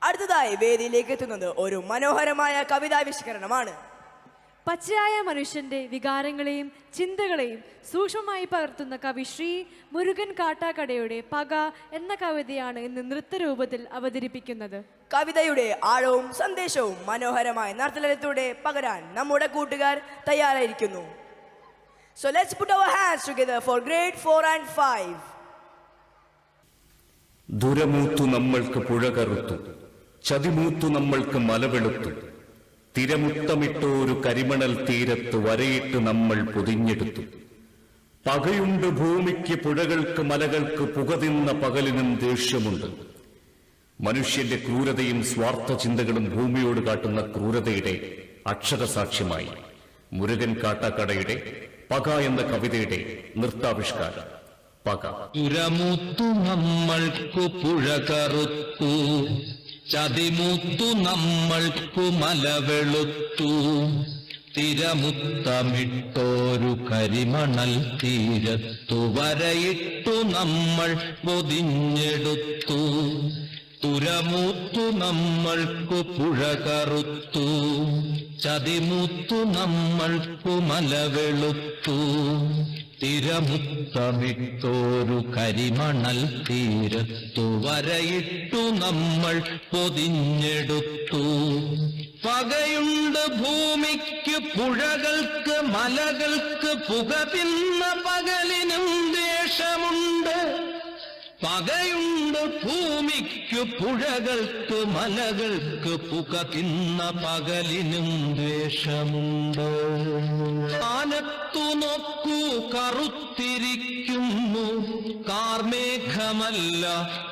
അടുത്തതായി വേദിയിലേക്ക് എത്തുന്നത് ഒരു മനോഹരമായ കവിതാവിഷ്കരണമാണ്. പച്ചയായ മനുഷ്യന്റെ വികാരങ്ങളെയും ചിന്തകളെയും സൂക്ഷ്മമായി പകർത്തുന്ന കവി ശ്രീ മുരുകൻ കാട്ടാക്കടയുടെ പക എന്ന കവിതയാണ് ഇന്ന് നൃത്തരൂപത്തിൽ അവതരിപ്പിക്കുന്നത്. കവിതയുടെ ആഴവും സന്ദേശവും മനോഹരമായ നർത്തനത്തിലൂടെ പകരാൻ നമ്മുടെ കൂട്ടുകാർ തയ്യാറായിരിക്കുന്നു. So let's put our hands together for grade 4 and 5. ദുരമൂത്തു നമ്മൾക്ക് പുഴ കറുത്തു, ചതിമൂത്തു നമ്മൾക്ക് മലവെളുത്തു, തിരമുത്തമിട്ടോരു കരിമണൽ തീരത്ത് വരയിട്ട് നമ്മൾ പൊതിഞ്ഞെടുത്തു. പകയുണ്ട് ഭൂമിക്ക്, പുഴകൾക്ക്, മലകൾക്ക്, പുകതിന്ന പകലിനും ദേഷ്യമുണ്ട്. മനുഷ്യന്റെ ക്രൂരതയും സ്വാർത്ഥ ചിന്തകളും ഭൂമിയോട് കാട്ടുന്ന ക്രൂരതയുടെ അക്ഷരസാക്ഷ്യമായി മുരുകൻ കാട്ടാക്കടയുടെ പക എന്ന കവിതയുടെ നൃത്താവിഷ്കാരം. പക. പുരമുത്തു നമ്മൾക്കു പുഴ കറുത്തു, ചതിമുത്തു നമ്മൾക്കു മലവെളുത്തു, തിരമുത്തമിട്ടോരു കരിമണൽ തീരത്തു വരയിട്ടു നമ്മൾ പൊതിഞ്ഞെടുത്തു. തുരമുത്തു നമ്മൾക്കു പുഴ കറുത്തു, ചതിമുത്തു നമ്മൾക്കു മലവെളുത്തു, തിരമുത്തമിട്ടോരു കരിമണൽ തീരത്തു വരയിട്ടു നമ്മൾ പൊതിഞ്ഞെടുത്തു. പകയുണ്ട് ഭൂമിക്ക്, പുഴകൾക്ക്, മലകൾക്ക്, പുക തിന്ന പകലിനും ദേഷ്യമുണ്ട്. പകയുണ്ട് ഭൂമിക്ക്, പുഴകൾക്ക്, മലകൾക്ക്, പുക തിന്ന പകലിനും ദ്വേഷമുണ്ട്. ആനത്തു നോക്കൂ കറുത്തിരിക്കുന്നു, കാർമേഘമല്ല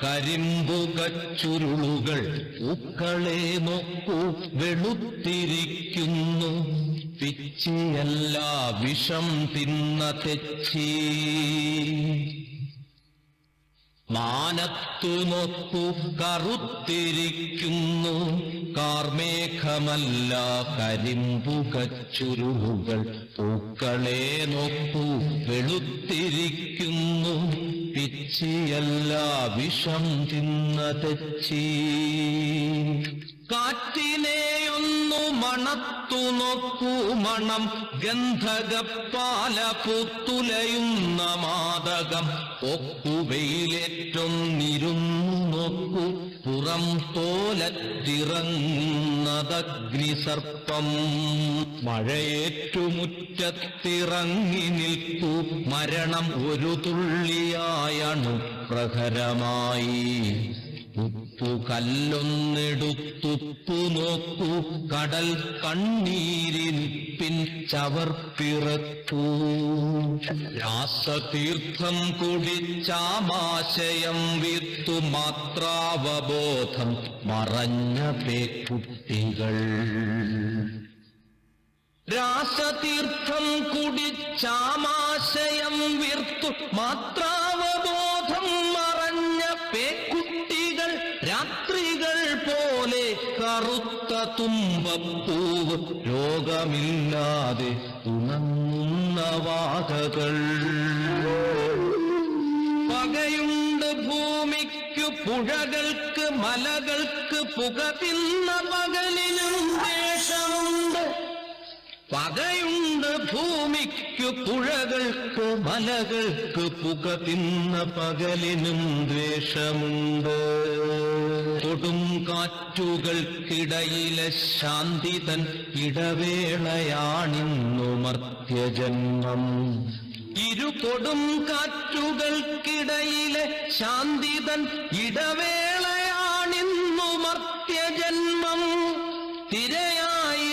കരിമ്പുകച്ചുരുളുകൾ. പൂക്കളെ നോക്കൂ വെളുത്തിരിക്കുന്നു, പിച്ചിയല്ല വിഷം തിന്ന തെച്ചി. മാനത്തു നോക്കൂ കറുത്തിരിക്കുന്നു, കാർമേഘമല്ല കരിമ്പുകച്ചുരുളുകൾ. പൂക്കളെ നോക്കൂ വെളുത്തിരിക്കുന്നു, പിച്ചിയല്ല വിഷം തിന്ന തെച്ചി. കാറ്റിനെയൊന്നു മണത്തു നോക്കൂ, മണം ഗന്ധകപ്പാല പൂത്തുലയുന്ന മാദകം. പൊക്കുവെയിലേറ്റൊന്നിരുന്നു നോക്കൂ, പുറം തോലത്തിറങ്ങുന്നതഗ്നിസർപ്പം. മഴയേറ്റുമുറ്റത്തിറങ്ങി നിൽക്കൂ, മരണം ഒരു തുള്ളിയായണു പ്രഹരമായി. ഉപ്പു കല്ലൊന്നെടുത്തുപ്പു നോക്കൂ, കടൽ കണ്ണീരിനിപ്പിൻ ചവർപ്പിറക്കൂ. രാസതീർത്ഥം കുടിച്ചാമാശയം വീർത്തു, മാത്രാവബോധം മറഞ്ഞ പേക്കുട്ടികൾ. രാസതീർത്ഥം കുടിച്ചാമാശയം വീർത്തു, മാത്രാവബോധം മറഞ്ഞ പേക്കുട്ടികൾ. രാത്രികൾ പോലെ കറുത്ത തുമ്പപ്പൂവ്, രോഗമില്ലാതെ ഉണങ്ങുന്ന വാതകൾ. പകയുണ്ട് ഭൂമിക്ക്, പുഴകൾക്ക്, മലകൾക്ക്, പുക തിന്ന പകലിനും ദേഷ്യമുണ്ട്. പകയുണ്ട് ഭൂമിക്ക്, പുഴകൾക്ക്, മലകൾക്ക്, പുക തിന്ന പകലിനും ദ്വേഷമുണ്ട്. കൊടുങ്കാറ്റുകൾക്കിടയിലെ ശാന്തിതൻ ഇടവേളയാണിന്നു മർത്യജന്മം. ഇരു കൊടുങ്കാറ്റുകൾക്കിടയിലെ ശാന്തിതൻ ഇടവേളയാണിന്നു മർത്യജന്മം. തിരയായി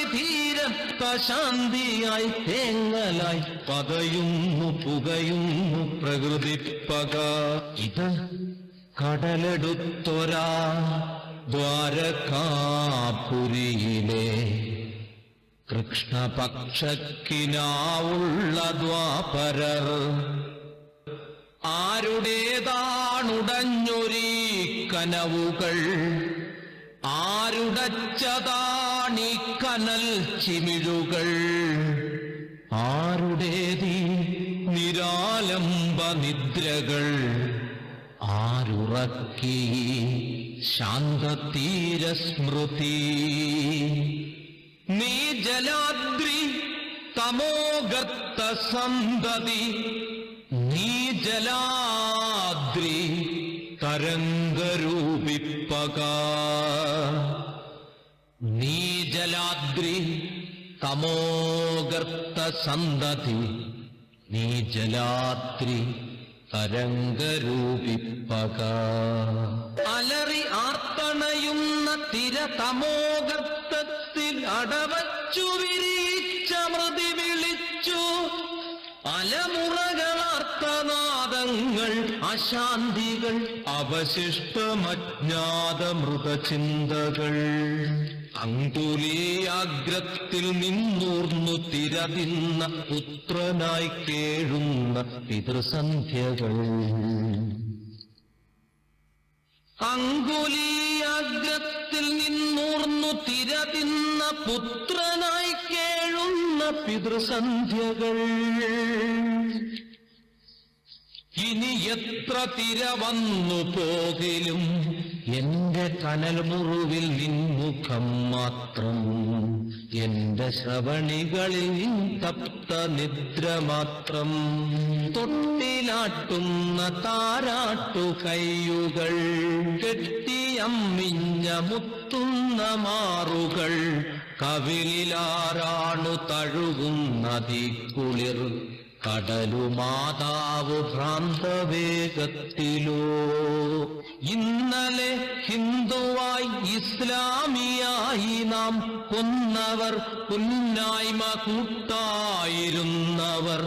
ശാന്തിയായി തേങ്ങലായി പകയുന്നു പുകയുന്നു പ്രകൃതി പക. ഇത് കടലെടുത്തൊരാ ദ്വാരകാപുരിയിലെ കൃഷ്ണപക്ഷക്കിനാവുള്ള ദ്വാപരർ. ആരുടേതാണുടഞ്ഞൊരീ കനവുകൾ, ആരുടച്ചതാണീ കനൽ ചിമിഴുകൾ. ആരുടേതീ നിരാലംബ നിദ്രകൾ, ആരുറക്കി ശാന്തതീരസ്മൃതി. നീ ജലാദ്രി തമോഗർത്ത സന്തതി, നീ ജലാദ്രി തരംഗരൂപിപ്പക. നീ ജലാദ്രി തമോഗർത്ത സന്തതി, നീ ജലാദ്രി തരംഗരൂപിപ്പക. അലറി ആർത്തണയുന്ന തിര തമോഗർത്തത്തിൽ അടവച്ചു വിരിച്ചമൃതി വിളിച്ചു. അലമുറകളാർത്തനാദങ്ങൾ അശാന്തികൾ അവശിഷ്ടമജ്ഞാത മൃതചിന്തകൾ. അങ്കുലീയാഗ്രത്തിൽ നിന്നൂർന്നു തിരതിന്ന പുത്രനായി കേഴുന്ന പിതൃസന്ധ്യകൾ. അങ്കുലീയാഗ്രത്തിൽ നിന്നൂർന്നു തിരതിന്ന പുത്രനായി കേഴുന്ന പിതൃസന്ധ്യകൾ. ഇനി എത്ര തിര വന്നു പോകിലും എന്റെ കനൽ മുറിവിൽ നിൻമുഖം മാത്രം. എന്റെ ശ്രവണികളിൽ നിൻ തപ്ത നിദ്ര മാത്രം. തൊട്ടിലാട്ടുന്ന താരാട്ടു കയ്യുകൾ, കെട്ടിയമ്മിഞ്ഞ മുത്തുന്ന മാറുകൾ, കവിളിലാരാണു തഴുകുന്നതി കുളിർ. കടലുമാതാവ് ഭ്രാന്തവേഗത്തിലോ. ഇന്നലെ ഹിന്ദുവായി ഇസ്ലാമിയായി നാം കൊന്നവർ, പുന്നായ്മ കൂട്ടായിരുന്നവർ,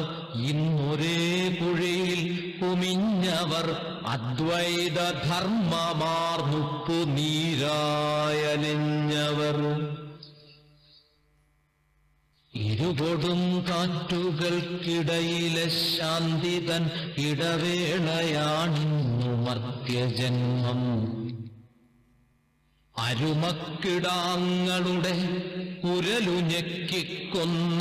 ഇന്നൊരേ കുഴിയിൽ കുമിഞ്ഞവർ, അദ്വൈത ധർമ്മമാർന്നുപ്പു നീരായലിഞ്ഞവർ. ഇരുകൊടും കാറ്റുകൾക്കിടയിലെ ശാന്തിതൻ ഇടവേളയാണിന്നു മർത്യജന്മം. അരുമക്കിടാങ്ങളുടെ ഉരലുഞെക്കിക്കൊന്ന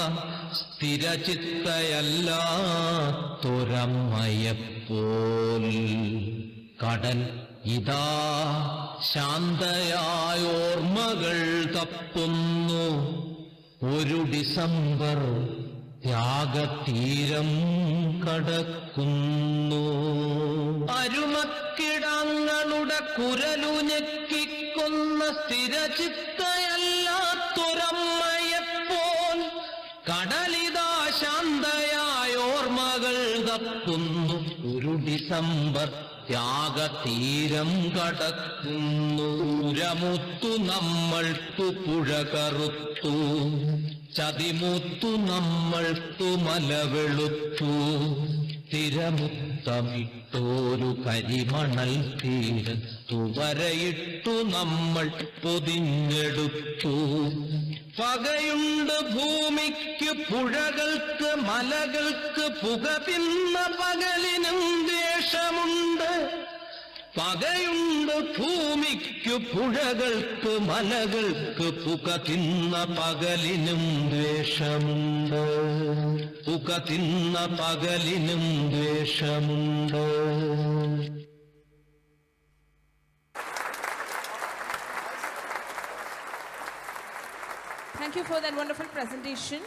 സ്ഥിരചിത്തയല്ലാത്തൊരമ്മയെപ്പോൽ. കടൽ ഇതാ ശാന്തയായോർമ്മകൾ തപ്പുന്നു. ഒരു ഡിസംബർ ത്യാഗതീരം കടക്കുന്നു. അരുമക്കിടങ്ങളുടെ കുരലുഞെക്കിക്കൊന്ന സ്ഥിരചിത്തയല്ലാത്തൊരമ്മയെപ്പോൽ. കടലിതാ ശാന്തയായോർമ്മകൾ തപ്പുന്നു. ഒരു ഡിസംബർ ത്യാഗതീരം കടക്കുന്നു. ഉരമുത്തു നമ്മൾക്കു പുഴ കറുത്തു, ചതിമുത്തു നമ്മൾക്കു മലവെളുത്തു. തിരമുത്തമിട്ടോരു കരിമണൽ തീരത്തു വരയിട്ടു നമ്മൾ പൊതിഞ്ഞെടുത്തു. പകയുണ്ട് ഭൂമിക്ക് പുഴകൾക്ക് മലകൾക്ക്, പുക തിന്ന പകലിനും ദ്വേഷമുണ്ട്. പകയുണ്ട് ഭൂമിക്ക് പുഴകൾക്ക് മലകൾക്ക്, പുക തിന്ന പകലിനും ദ്വേഷമുണ്ട്. പുക തിന്ന പകലിനും ദ്വേഷമുണ്ട്. Thank you for that wonderful presentation.